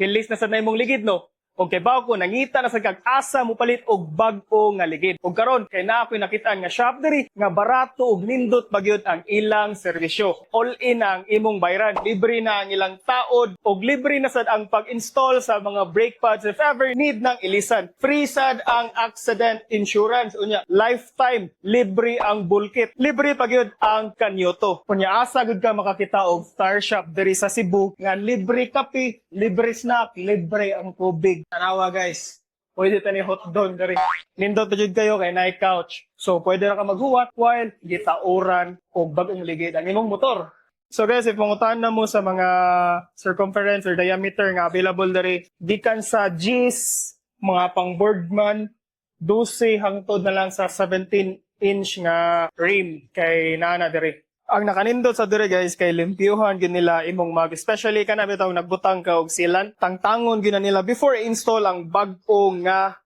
hilis na sa imong ligid no. O kay bawo ko nangita na sa kag-asa mo palit og bag-o nga ligid. Og karon kay naa ako'y nakitaan nga shop diri nga barato ug nindot pagyud ang ilang serbisyo. All in ang imong bayran. Libre na ang ilang taod og libre na sad ang pag-install sa mga brake pads if ever need nang ilisan. Free sad ang accident insurance. Unya lifetime libre ang bulkit. Libre pagyud ang kanyoto. Unya asa gud ka makakita og Star Shop diri sa Cebu nga libre kape, libre snack, libre ang tubig. Tanawa guys, pwede tani hotdog dari. Nindot pa jud kayo kay night couch. So pwede ra ka maghuwat while gitauran og bag-ong ligid ang imong motor. So guys, if mangutan na mo sa mga circumference or diameter nga available dari, gikan sa G's, mga pang boardman, 12 hangtod na lang sa 17-inch nga rim kay nana dari. Ang nakanindot sa dire guys kay limpyuhan gyud nila imong mag, especially kana bitaw nagbutang ka og sealant, tangtangon gyud na nila before install ang bag-o nga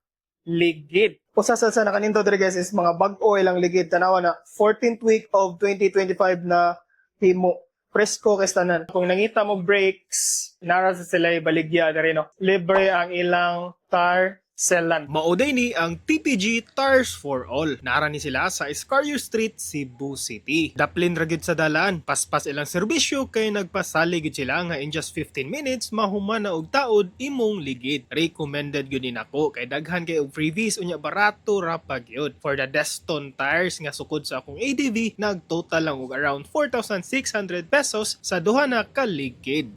ligid. Usa sa nakanindot dire guys is mga bag-o ilang ligid, tanawa na 14th week of 2025 na himo. Presko kay tanan. Kung nangita mo brakes, nara sa sila baligya diri no. Libre ang ilang tar sealant. Mauday ni ang TPG Tires for All. Naara ni sila sa Escarrio Street, Cebu City. Daplin ra gyud sa dalan. Paspas ilang serbisyo kay nagpasali gyud sila nga in just 15 minutes mahuman na og taod imong ligid. Recommended gyud ni nako kay daghan kay og freebies unya barato ra pa gyud. For the Deston tires nga sukod sa akong ADV, nagtotal lang og around 4,600 pesos sa duha na ka ligid.